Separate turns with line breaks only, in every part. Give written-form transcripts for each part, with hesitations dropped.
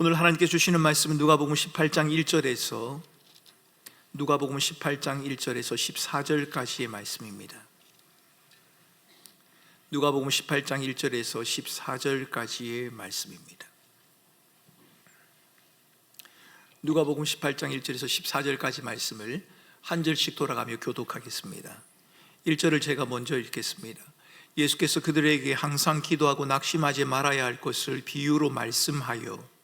오늘 하나님께 주시는 말씀은 누가복음 18장 1절에서 14절까지의 말씀입니다. 누가복음 18장 1절에서 14절까지의 말씀입니다. 누가복음 18장 1절에서 14절까지 말씀을 한 절씩 돌아가며 교독하겠습니다. 1절을 제가 먼저 읽겠습니다. 예수께서 그들에게 항상 기도하고 낙심하지 말아야 할 것을 비유로 말씀하여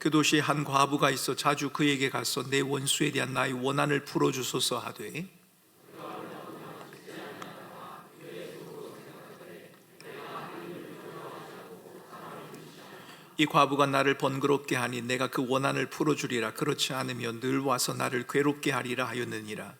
그 도시에 한 과부가 있어 자주 그에게 가서 내 원수에 대한 나의 원한을 풀어주소서 하되 이 과부가 나를 번거롭게 하니 내가 그 원한을 풀어주리라. 그렇지 않으면 늘 와서 나를 괴롭게 하리라 하였느니라.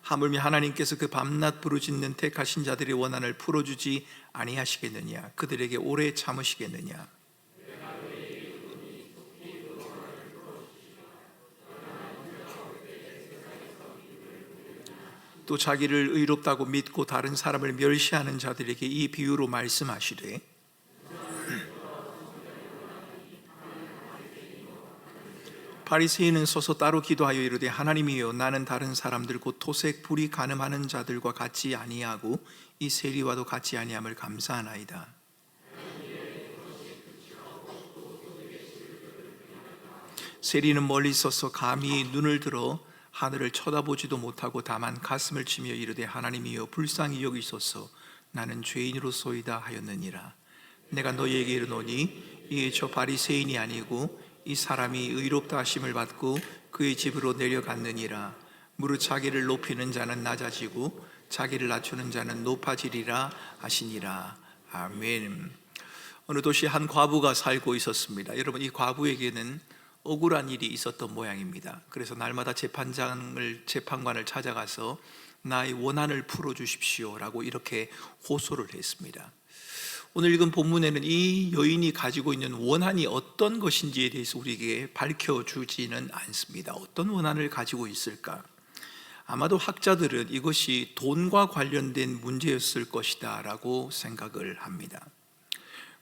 하물며 하나님께서 그 밤낮 부르짖는 택하신 자들의 원한을 풀어주지 아니하시겠느냐? 그들에게 오래 참으시겠느냐? 또 자기를 의롭다고 믿고 다른 사람을 멸시하는 자들에게 이 비유로 말씀하시되 바리새인은 서서 따로 기도하여 이르되 하나님이여 나는 다른 사람들 곧 토색 불이 간음하는 자들과 같이 아니하고 이 세리와도 같이 아니함을 감사하나이다. 세리는 멀리 서서 감히 눈을 들어 하늘을 쳐다보지도 못하고 다만 가슴을 치며 이르되 하나님이여 불쌍히 여기소서 나는 죄인으로소이다 하였느니라. 내가 너희에게 이르노니 이에 저 바리새인이 아니고 이 사람이 의롭다 하심을 받고 그의 집으로 내려갔느니라. 무릇 자기를 높이는 자는 낮아지고 자기를 낮추는 자는 높아지리라 하시니라. 아멘. 어느 도시에 한 과부가 살고 있었습니다. 여러분, 이 과부에게는 억울한 일이 있었던 모양입니다. 그래서 날마다 재판관을 찾아가서 나의 원한을 풀어주십시오 라고 이렇게 호소를 했습니다. 오늘 읽은 본문에는 이 여인이 가지고 있는 원한이 어떤 것인지에 대해서 우리에게 밝혀주지는 않습니다. 어떤 원한을 가지고 있을까? 아마도 학자들은 이것이 돈과 관련된 문제였을 것이다 라고 생각을 합니다.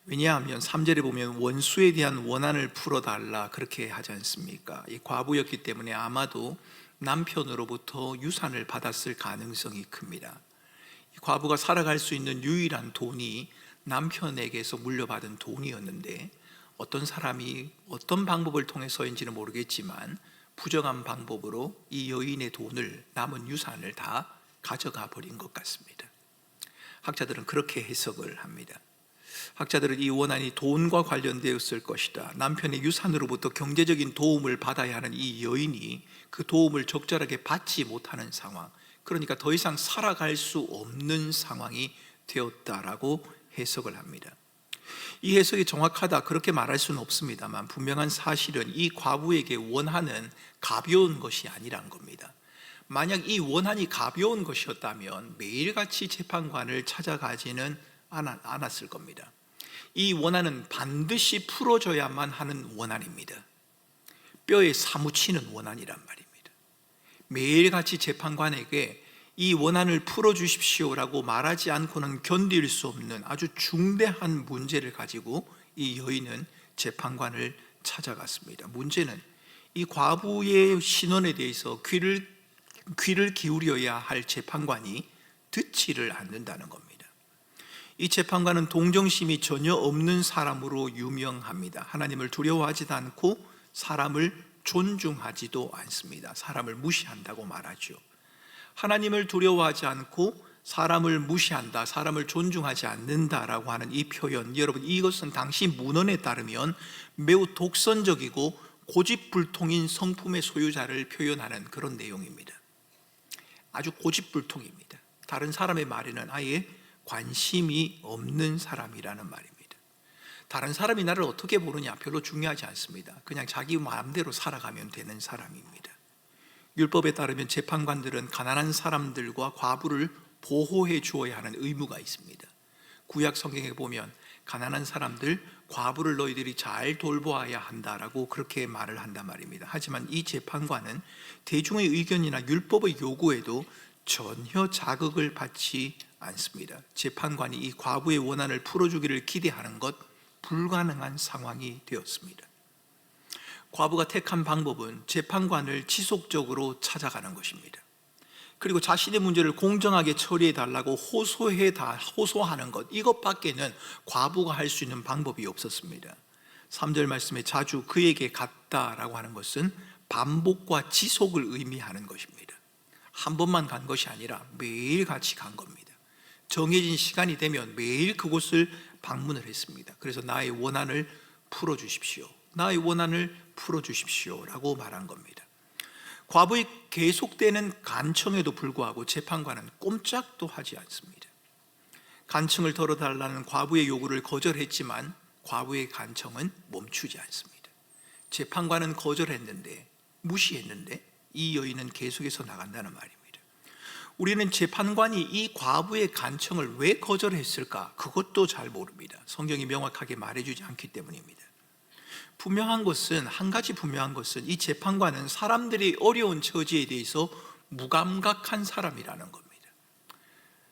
왜냐하면 3절에 보면 원수에 대한 원한을 풀어달라 그렇게 하지 않습니까? 이 과부였기 때문에 아마도 남편으로부터 유산을 받았을 가능성이 큽니다. 이 과부가 살아갈 수 있는 유일한 돈이 남편에게서 물려받은 돈이었는데 어떤 사람이 어떤 방법을 통해서인지는 모르겠지만 부정한 방법으로 이 여인의 돈을, 남은 유산을 다 가져가 버린 것 같습니다. 학자들은 그렇게 해석을 합니다. 학자들은 이 원한이 돈과 관련되었을 것이다. 남편의 유산으로부터 경제적인 도움을 받아야 하는 이 여인이 그 도움을 적절하게 받지 못하는 상황, 그러니까 더 이상 살아갈 수 없는 상황이 되었다라고 해석을 합니다. 이 해석이 정확하다 그렇게 말할 수는 없습니다만 분명한 사실은 이 과부에게 원한은 가벼운 것이 아니란 겁니다. 만약 이 원한이 가벼운 것이었다면 매일같이 재판관을 찾아가지는 않았을 겁니다. 이 원한은 반드시 풀어져야만 하는 원한입니다. 뼈에 사무치는 원한이란 말입니다. 매일같이 재판관에게 이 원한을 풀어주십시오라고 말하지 않고는 견딜 수 없는 아주 중대한 문제를 가지고 이 여인은 재판관을 찾아갔습니다. 문제는 이 과부의 신원에 대해서 귀를 기울여야 할 재판관이 듣지를 않는다는 겁니다. 이 재판관은 동정심이 전혀 없는 사람으로 유명합니다. 하나님을 두려워하지도 않고 사람을 존중하지도 않습니다. 사람을 무시한다고 말하죠. 하나님을 두려워하지 않고 사람을 무시한다, 사람을 존중하지 않는다라고 하는 이 표현, 여러분 이것은 당시 문헌에 따르면 매우 독선적이고 고집불통인 성품의 소유자를 표현하는 그런 내용입니다. 아주 고집불통입니다. 다른 사람의 말에는 아예 관심이 없는 사람이라는 말입니다. 다른 사람이 나를 어떻게 보느냐 별로 중요하지 않습니다. 그냥 자기 마음대로 살아가면 되는 사람입니다. 율법에 따르면 재판관들은 가난한 사람들과 과부를 보호해 주어야 하는 의무가 있습니다. 구약 성경에 보면 가난한 사람들, 과부를 너희들이 잘 돌보아야 한다라고 그렇게 말을 한단 말입니다. 하지만 이 재판관은 대중의 의견이나 율법의 요구에도 전혀 자극을 받지 않습니다. 재판관이 이 과부의 원한을 풀어주기를 기대하는 것 불가능한 상황이 되었습니다. 과부가 택한 방법은 재판관을 지속적으로 찾아가는 것입니다. 그리고 자신의 문제를 공정하게 처리해달라고 호소하는 것, 이것밖에는 과부가 할 수 있는 방법이 없었습니다. 3절 말씀에 자주 그에게 갔다라고 하는 것은 반복과 지속을 의미하는 것입니다. 한 번만 간 것이 아니라 매일 같이 간 겁니다. 정해진 시간이 되면 매일 그곳을 방문을 했습니다. 그래서 나의 원한을 풀어주십시오, 나의 원한을 풀어주십시오 라고 말한 겁니다. 과부의 계속되는 간청에도 불구하고 재판관은 꼼짝도 하지 않습니다. 간청을 덜어달라는 과부의 요구를 거절했지만 과부의 간청은 멈추지 않습니다. 재판관은 거절했는데, 무시했는데 이 여인은 계속해서 나간다는 말입니다. 우리는 재판관이 이 과부의 간청을 왜 거절했을까? 그것도 잘 모릅니다. 성경이 명확하게 말해주지 않기 때문입니다. 분명한 것은, 한 가지 분명한 것은 이 재판관은 사람들이 어려운 처지에 대해서 무감각한 사람이라는 겁니다.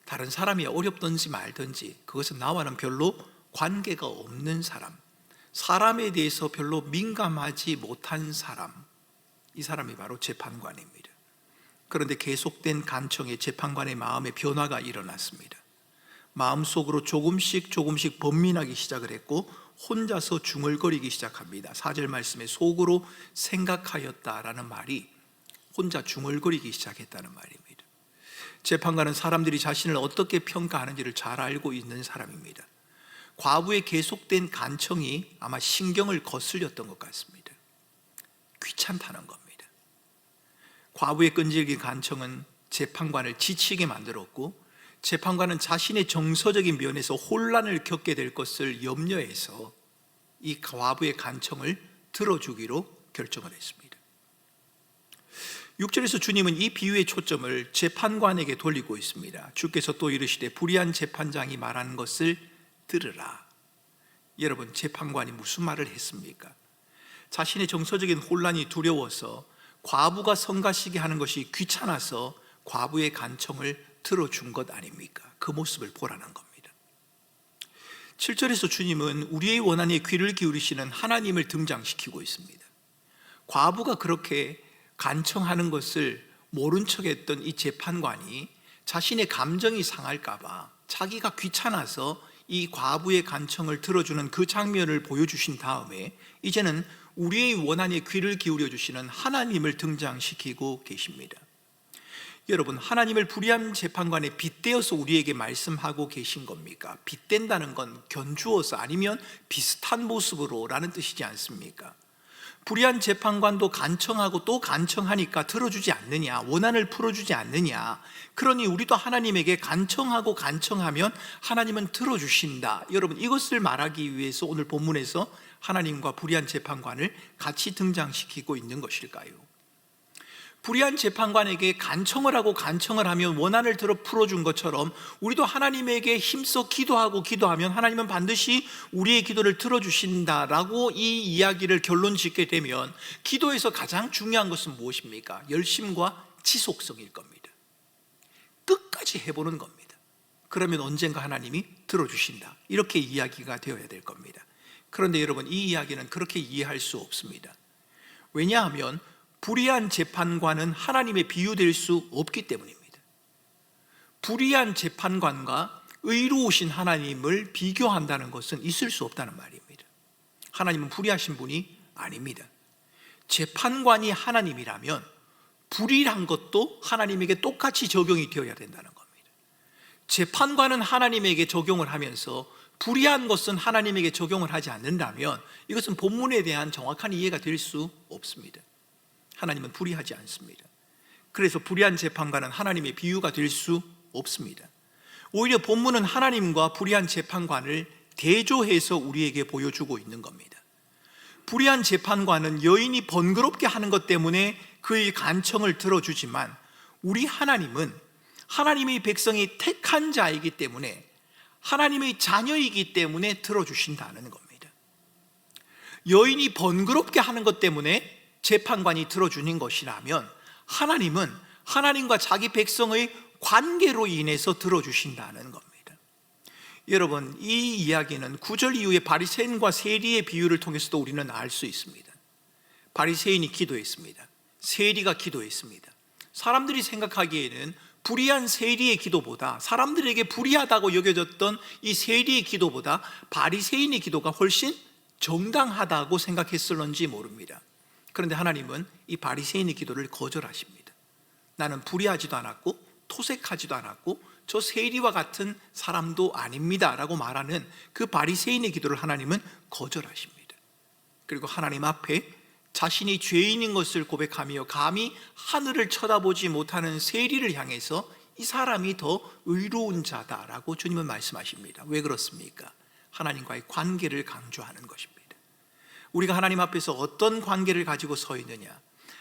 다른 사람이 어렵든지 말든지 그것은 나와는 별로 관계가 없는 사람, 사람에 대해서 별로 민감하지 못한 사람, 이 사람이 바로 재판관입니다. 그런데 계속된 간청에 재판관의 마음의 변화가 일어났습니다. 마음속으로 조금씩 번민하기 시작을 했고 혼자서 중얼거리기 시작합니다. 4절 말씀에 속으로 생각하였다라는 말이 혼자 중얼거리기 시작했다는 말입니다. 재판관은 사람들이 자신을 어떻게 평가하는지를 잘 알고 있는 사람입니다. 과부의 계속된 간청이 아마 신경을 거슬렸던 것 같습니다. 귀찮다는 겁니다. 과부의 끈질긴 간청은 재판관을 지치게 만들었고, 재판관은 자신의 정서적인 면에서 혼란을 겪게 될 것을 염려해서 이 과부의 간청을 들어주기로 결정을 했습니다. 6절에서 주님은 이 비유의 초점을 재판관에게 돌리고 있습니다. 주께서 또 이르시되 불의한 재판장이 말하는 것을 들으라. 여러분, 재판관이 무슨 말을 했습니까? 자신의 정서적인 혼란이 두려워서, 과부가 성가시게 하는 것이 귀찮아서 과부의 간청을 들어준 것 아닙니까? 그 모습을 보라는 겁니다. 7절에서 주님은 우리의 원한에 귀를 기울이시는 하나님을 등장시키고 있습니다. 과부가 그렇게 간청하는 것을 모른 척했던 이 재판관이 자신의 감정이 상할까봐 자기가 귀찮아서 이 과부의 간청을 들어주는 그 장면을 보여주신 다음에 이제는 우리의 원한에 귀를 기울여 주시는 하나님을 등장시키고 계십니다. 여러분, 하나님을 불의한 재판관에 빗대어서 우리에게 말씀하고 계신 겁니까? 빗댄다는 건 견주어서, 아니면 비슷한 모습으로 라는 뜻이지 않습니까? 불의한 재판관도 간청하고 또 간청하니까 들어주지 않느냐, 원한을 풀어주지 않느냐, 그러니 우리도 하나님에게 간청하고 간청하면 하나님은 들어주신다. 여러분, 이것을 말하기 위해서 오늘 본문에서 하나님과 불의한 재판관을 같이 등장시키고 있는 것일까요? 불의한 재판관에게 간청을 하고 간청을 하면 원한을 들어 풀어준 것처럼 우리도 하나님에게 힘써 기도하면 하나님은 반드시 우리의 기도를 들어주신다라고 이 이야기를 결론 짓게 되면 기도에서 가장 중요한 것은 무엇입니까? 열심과 지속성일 겁니다. 끝까지 해보는 겁니다. 그러면 언젠가 하나님이 들어주신다, 이렇게 이야기가 되어야 될 겁니다. 그런데 여러분, 이 이야기는 그렇게 이해할 수 없습니다. 왜냐하면 불의한 재판관은 하나님에 비유될 수 없기 때문입니다. 불의한 재판관과 의로우신 하나님을 비교한다는 것은 있을 수 없다는 말입니다. 하나님은 불의하신 분이 아닙니다. 재판관이 하나님이라면 불의한 것도 하나님에게 똑같이 적용이 되어야 된다는 겁니다. 재판관은 하나님에게 적용을 하면서 불의한 것은 하나님에게 적용을 하지 않는다면 이것은 본문에 대한 정확한 이해가 될 수 없습니다. 하나님은 불의하지 않습니다. 그래서 불의한 재판관은 하나님의 비유가 될 수 없습니다. 오히려 본문은 하나님과 불의한 재판관을 대조해서 우리에게 보여주고 있는 겁니다. 불의한 재판관은 여인이 번거롭게 하는 것 때문에 그의 간청을 들어주지만, 우리 하나님은 하나님의 백성이 택한 자이기 때문에, 하나님의 자녀이기 때문에 들어주신다는 겁니다. 여인이 번거롭게 하는 것 때문에 재판관이 들어주는 것이라면, 하나님은 하나님과 자기 백성의 관계로 인해서 들어주신다는 겁니다. 여러분, 이 이야기는 9절 이후에 바리새인과 세리의 비유를 통해서도 우리는 알 수 있습니다. 바리새인이 기도했습니다. 세리가 기도했습니다. 사람들이 생각하기에는 불의한 세리의 기도보다, 사람들에게 불의하다고 여겨졌던 이 세리의 기도보다 바리새인의 기도가 훨씬 정당하다고 생각했을런지 모릅니다. 그런데 하나님은 이 바리새인의 기도를 거절하십니다. 나는 불의하지도 않았고 토색하지도 않았고 저 세리와 같은 사람도 아닙니다 라고 말하는 그 바리새인의 기도를 하나님은 거절하십니다. 그리고 하나님 앞에 자신이 죄인인 것을 고백하며 감히 하늘을 쳐다보지 못하는 세리를 향해서 이 사람이 더 의로운 자다라고 주님은 말씀하십니다. 왜 그렇습니까? 하나님과의 관계를 강조하는 것입니다. 우리가 하나님 앞에서 어떤 관계를 가지고 서 있느냐,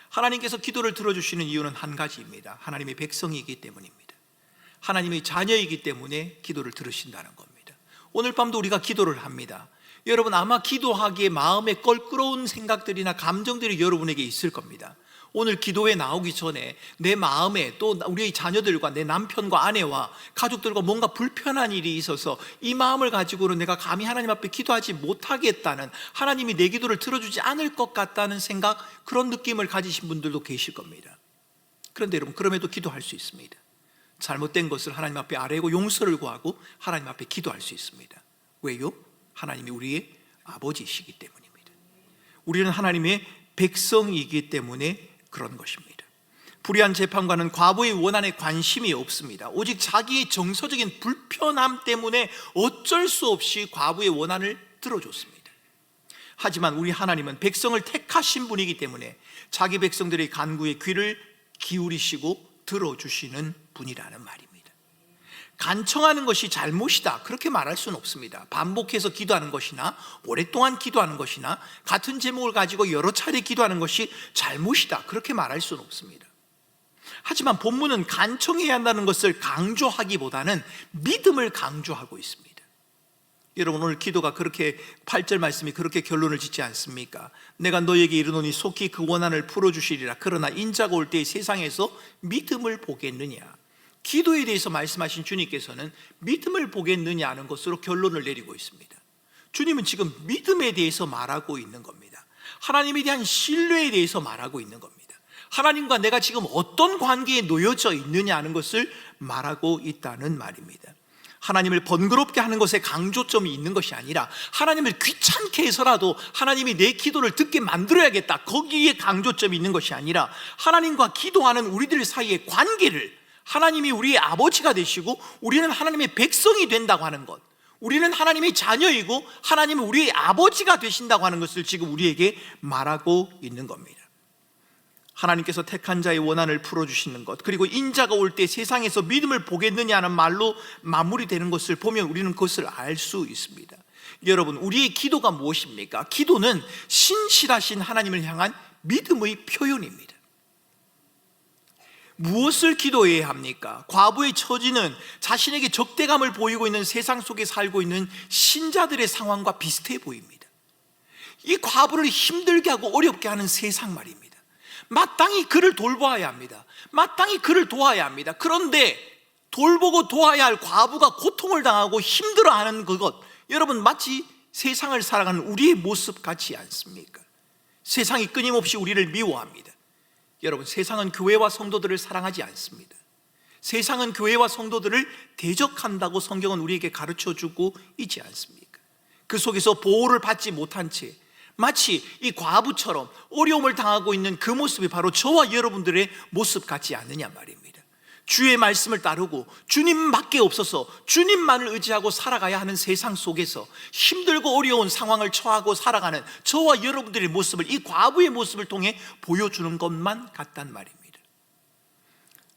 하나님께서 기도를 들어주시는 이유는 한 가지입니다. 하나님의 백성이기 때문입니다. 하나님의 자녀이기 때문에 기도를 들으신다는 겁니다. 오늘 밤도 우리가 기도를 합니다. 여러분, 아마 기도하기에 마음에 껄끄러운 생각들이나 감정들이 여러분에게 있을 겁니다. 오늘 기도에 나오기 전에 내 마음에, 또 우리의 자녀들과 내 남편과 아내와 가족들과 뭔가 불편한 일이 있어서 이 마음을 가지고는 내가 감히 하나님 앞에 기도하지 못하겠다는, 하나님이 내 기도를 들어주지 않을 것 같다는 생각, 그런 느낌을 가지신 분들도 계실 겁니다. 그런데 여러분, 그럼에도 기도할 수 있습니다. 잘못된 것을 하나님 앞에 아뢰고 용서를 구하고 하나님 앞에 기도할 수 있습니다. 왜요? 하나님이 우리의 아버지이시기 때문입니다. 우리는 하나님의 백성이기 때문에 그런 것입니다. 불의한 재판관은 과부의 원한에 관심이 없습니다. 오직 자기의 정서적인 불편함 때문에 어쩔 수 없이 과부의 원한을 들어줬습니다. 하지만 우리 하나님은 백성을 택하신 분이기 때문에 자기 백성들의 간구에 귀를 기울이시고 들어주시는 분이라는 말입니다. 간청하는 것이 잘못이다, 그렇게 말할 수는 없습니다. 반복해서 기도하는 것이나 오랫동안 기도하는 것이나 같은 제목을 가지고 여러 차례 기도하는 것이 잘못이다, 그렇게 말할 수는 없습니다. 하지만 본문은 간청해야 한다는 것을 강조하기보다는 믿음을 강조하고 있습니다. 여러분, 오늘 기도가 그렇게 8절 말씀이 그렇게 결론을 짓지 않습니까? 내가 너에게 이르노니 속히 그 원한을 풀어주시리라. 그러나 인자가 올 때 세상에서 믿음을 보겠느냐. 기도에 대해서 말씀하신 주님께서는 믿음을 보겠느냐 하는 것으로 결론을 내리고 있습니다. 주님은 지금 믿음에 대해서 말하고 있는 겁니다. 하나님에 대한 신뢰에 대해서 말하고 있는 겁니다. 하나님과 내가 지금 어떤 관계에 놓여져 있느냐 하는 것을 말하고 있다는 말입니다. 하나님을 번거롭게 하는 것에 강조점이 있는 것이 아니라, 하나님을 귀찮게 해서라도 하나님이 내 기도를 듣게 만들어야겠다, 거기에 강조점이 있는 것이 아니라, 하나님과 기도하는 우리들 사이의 관계를, 하나님이 우리의 아버지가 되시고 우리는 하나님의 백성이 된다고 하는 것, 우리는 하나님의 자녀이고 하나님은 우리의 아버지가 되신다고 하는 것을 지금 우리에게 말하고 있는 겁니다. 하나님께서 택한 자의 원한을 풀어주시는 것, 그리고 인자가 올 때 세상에서 믿음을 보겠느냐 하는 말로 마무리되는 것을 보면 우리는 그것을 알 수 있습니다. 여러분, 우리의 기도가 무엇입니까? 기도는 신실하신 하나님을 향한 믿음의 표현입니다. 무엇을 기도해야 합니까? 과부의 처지는 자신에게 적대감을 보이고 있는 세상 속에 살고 있는 신자들의 상황과 비슷해 보입니다. 이 과부를 힘들게 하고 어렵게 하는 세상 말입니다. 마땅히 그를 돌보아야 합니다. 마땅히 그를 도와야 합니다. 그런데 돌보고 도와야 할 과부가 고통을 당하고 힘들어하는 그것, 여러분, 마치 세상을 살아가는 우리의 모습 같지 않습니까? 세상이 끊임없이 우리를 미워합니다. 여러분, 세상은 교회와 성도들을 사랑하지 않습니다. 세상은 교회와 성도들을 대적한다고 성경은 우리에게 가르쳐주고 있지 않습니까? 그 속에서 보호를 받지 못한 채 마치 이 과부처럼 어려움을 당하고 있는 그 모습이 바로 저와 여러분들의 모습 같지 않느냐 말입니다. 주의 말씀을 따르고 주님밖에 없어서 주님만을 의지하고 살아가야 하는 세상 속에서 힘들고 어려운 상황을 처하고 살아가는 저와 여러분들의 모습을 이 과부의 모습을 통해 보여주는 것만 같단 말입니다.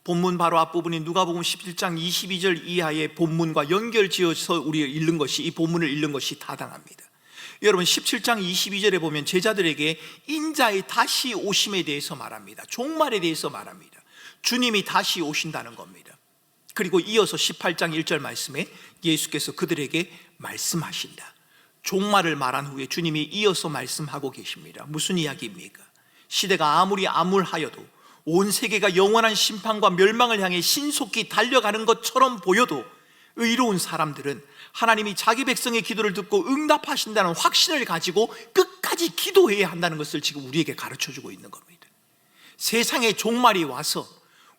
본문 바로 앞부분인 누가복음 17장 22절 이하의 본문과 연결지어서 우리가 읽는 것이, 이 본문을 읽는 것이 타당합니다. 여러분, 17장 22절에 보면 제자들에게 인자의 다시 오심에 대해서 말합니다. 종말에 대해서 말합니다. 주님이 다시 오신다는 겁니다. 그리고 이어서 18장 1절 말씀에 예수께서 그들에게 말씀하신다. 종말을 말한 후에 주님이 이어서 말씀하고 계십니다. 무슨 이야기입니까? 시대가 아무리 암울하여도, 온 세계가 영원한 심판과 멸망을 향해 신속히 달려가는 것처럼 보여도 의로운 사람들은 하나님이 자기 백성의 기도를 듣고 응답하신다는 확신을 가지고 끝까지 기도해야 한다는 것을 지금 우리에게 가르쳐주고 있는 겁니다. 세상의 종말이 와서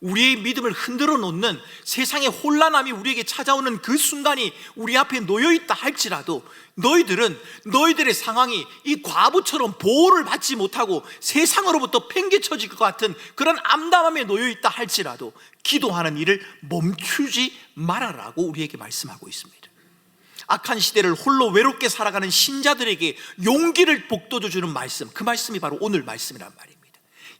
우리의 믿음을 흔들어 놓는 세상의 혼란함이 우리에게 찾아오는 그 순간이 우리 앞에 놓여있다 할지라도, 너희들은 너희들의 상황이 이 과부처럼 보호를 받지 못하고 세상으로부터 팽개쳐질 것 같은 그런 암담함에 놓여있다 할지라도 기도하는 일을 멈추지 말아라고 우리에게 말씀하고 있습니다. 악한 시대를 홀로 외롭게 살아가는 신자들에게 용기를 북돋워주는 말씀, 그 말씀이 바로 오늘 말씀이란 말입니다.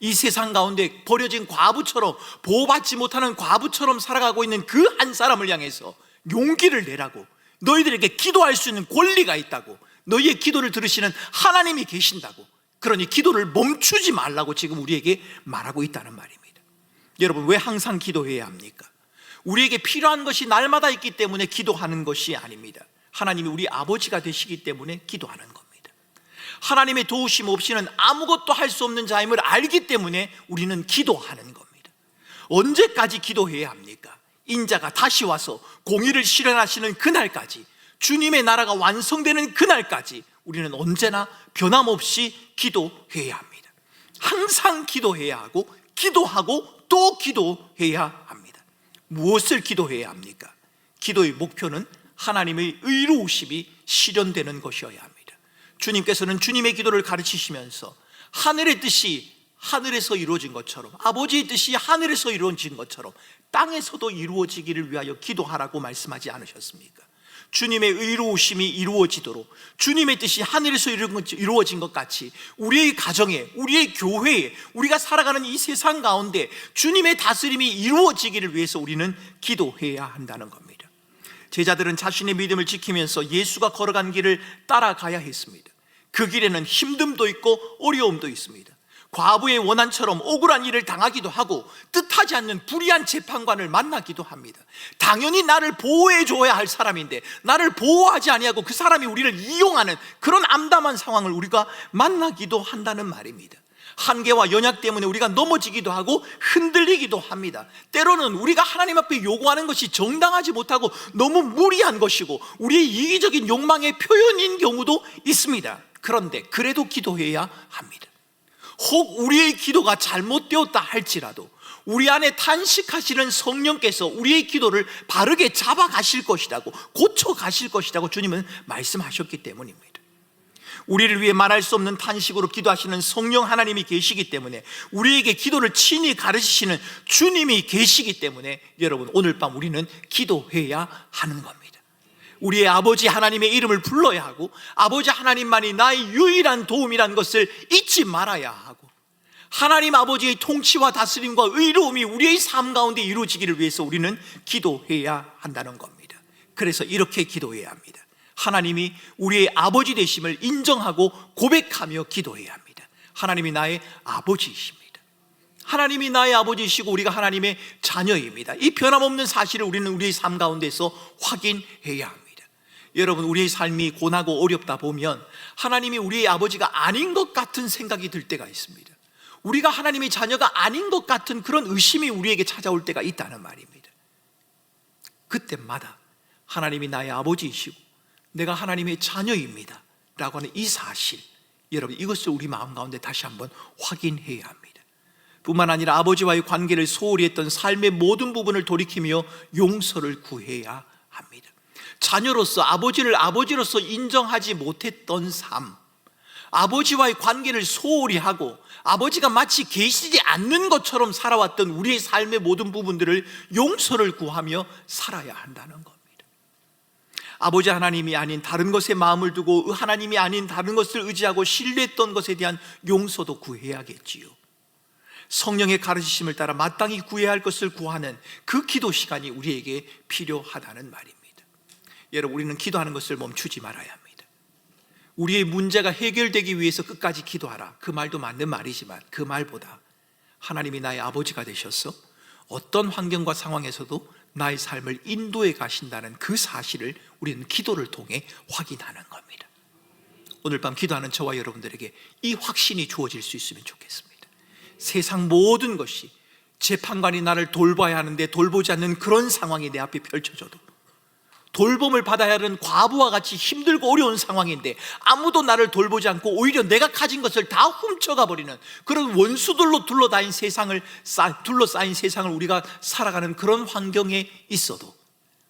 이 세상 가운데 버려진 과부처럼, 보호받지 못하는 과부처럼 살아가고 있는 그 한 사람을 향해서 용기를 내라고, 너희들에게 기도할 수 있는 권리가 있다고, 너희의 기도를 들으시는 하나님이 계신다고, 그러니 기도를 멈추지 말라고 지금 우리에게 말하고 있다는 말입니다. 여러분, 왜 항상 기도해야 합니까? 우리에게 필요한 것이 날마다 있기 때문에 기도하는 것이 아닙니다. 하나님이 우리 아버지가 되시기 때문에 기도하는 겁니다. 하나님의 도우심 없이는 아무것도 할 수 없는 자임을 알기 때문에 우리는 기도하는 겁니다. 언제까지 기도해야 합니까? 인자가 다시 와서 공의를 실현하시는 그날까지, 주님의 나라가 완성되는 그날까지 우리는 언제나 변함없이 기도해야 합니다. 항상 기도해야 하고, 기도하고 또 기도해야 합니다. 무엇을 기도해야 합니까? 기도의 목표는 하나님의 의로우심이 실현되는 것이어야 합니다. 주님께서는 주님의 기도를 가르치시면서 하늘의 뜻이 하늘에서 이루어진 것처럼, 아버지의 뜻이 하늘에서 이루어진 것처럼 땅에서도 이루어지기를 위하여 기도하라고 말씀하지 않으셨습니까? 주님의 의로우심이 이루어지도록, 주님의 뜻이 하늘에서 이루어진 것 같이 우리의 가정에, 우리의 교회에, 우리가 살아가는 이 세상 가운데 주님의 다스림이 이루어지기를 위해서 우리는 기도해야 한다는 겁니다. 제자들은 자신의 믿음을 지키면서 예수가 걸어간 길을 따라가야 했습니다. 그 길에는 힘듦도 있고 어려움도 있습니다. 과부의 원한처럼 억울한 일을 당하기도 하고, 뜻하지 않는 불의한 재판관을 만나기도 합니다. 당연히 나를 보호해 줘야 할 사람인데 나를 보호하지 아니하고 그 사람이 우리를 이용하는 그런 암담한 상황을 우리가 만나기도 한다는 말입니다. 한계와 연약 때문에 우리가 넘어지기도 하고 흔들리기도 합니다. 때로는 우리가 하나님 앞에 요구하는 것이 정당하지 못하고 너무 무리한 것이고 우리의 이기적인 욕망의 표현인 경우도 있습니다. 그런데 그래도 기도해야 합니다. 혹 우리의 기도가 잘못되었다 할지라도 우리 안에 탄식하시는 성령께서 우리의 기도를 바르게 잡아가실 것이라고, 고쳐가실 것이라고 주님은 말씀하셨기 때문입니다. 우리를 위해 말할 수 없는 탄식으로 기도하시는 성령 하나님이 계시기 때문에, 우리에게 기도를 친히 가르치시는 주님이 계시기 때문에 여러분, 오늘 밤 우리는 기도해야 하는 겁니다. 우리의 아버지 하나님의 이름을 불러야 하고, 아버지 하나님만이 나의 유일한 도움이라는 것을 잊지 말아야 하고, 하나님 아버지의 통치와 다스림과 의로움이 우리의 삶 가운데 이루어지기를 위해서 우리는 기도해야 한다는 겁니다. 그래서 이렇게 기도해야 합니다. 하나님이 우리의 아버지 되심을 인정하고 고백하며 기도해야 합니다. 하나님이 나의 아버지이십니다. 하나님이 나의 아버지이시고 우리가 하나님의 자녀입니다. 이 변함없는 사실을 우리는 우리의 삶 가운데서 확인해야 합니다. 여러분, 우리의 삶이 고나고 어렵다 보면 하나님이 우리의 아버지가 아닌 것 같은 생각이 들 때가 있습니다. 우리가 하나님의 자녀가 아닌 것 같은 그런 의심이 우리에게 찾아올 때가 있다는 말입니다. 그때마다 하나님이 나의 아버지이시고 내가 하나님의 자녀입니다 라고 하는 이 사실, 여러분, 이것을 우리 마음 가운데 다시 한번 확인해야 합니다. 뿐만 아니라 아버지와의 관계를 소홀히 했던 삶의 모든 부분을 돌이키며 용서를 구해야 합니다. 자녀로서 아버지를 아버지로서 인정하지 못했던 삶, 아버지와의 관계를 소홀히 하고 아버지가 마치 계시지 않는 것처럼 살아왔던 우리의 삶의 모든 부분들을 용서를 구하며 살아야 한다는 것. 아버지 하나님이 아닌 다른 것에 마음을 두고 하나님이 아닌 다른 것을 의지하고 신뢰했던 것에 대한 용서도 구해야겠지요. 성령의 가르치심을 따라 마땅히 구해야 할 것을 구하는 그 기도 시간이 우리에게 필요하다는 말입니다. 여러분, 우리는 기도하는 것을 멈추지 말아야 합니다. 우리의 문제가 해결되기 위해서 끝까지 기도하라, 그 말도 맞는 말이지만 그 말보다 하나님이 나의 아버지가 되셔서 어떤 환경과 상황에서도 나의 삶을 인도해 가신다는 그 사실을 우리는 기도를 통해 확인하는 겁니다. 오늘 밤 기도하는 저와 여러분들에게 이 확신이 주어질 수 있으면 좋겠습니다. 세상 모든 것이 재판관이 나를 돌봐야 하는데 돌보지 않는 그런 상황이 내 앞에 펼쳐져도, 돌봄을 받아야 하는 과부와 같이 힘들고 어려운 상황인데 아무도 나를 돌보지 않고 오히려 내가 가진 것을 다 훔쳐가 버리는 그런 원수들로 둘러싸인 세상을 우리가 살아가는 그런 환경에 있어도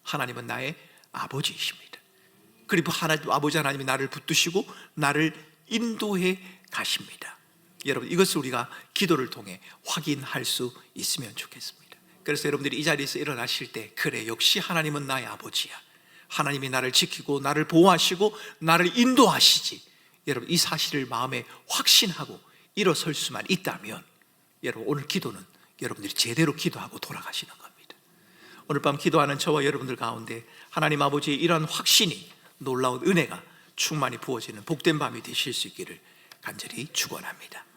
하나님은 나의 아버지이십니다. 그리고 아버지 하나님이 나를 붙드시고 나를 인도해 가십니다. 여러분, 이것을 우리가 기도를 통해 확인할 수 있으면 좋겠습니다. 그래서 여러분들이 이 자리에서 일어나실 때, 그래, 역시 하나님은 나의 아버지야, 하나님이 나를 지키고 나를 보호하시고 나를 인도하시지, 여러분 이 사실을 마음에 확신하고 일어설 수만 있다면, 여러분 오늘 기도는 여러분들이 제대로 기도하고 돌아가시는 겁니다. 오늘 밤 기도하는 저와 여러분들 가운데 하나님 아버지의 이러한 확신이, 놀라운 은혜가 충만히 부어지는 복된 밤이 되실 수 있기를 간절히 축원합니다.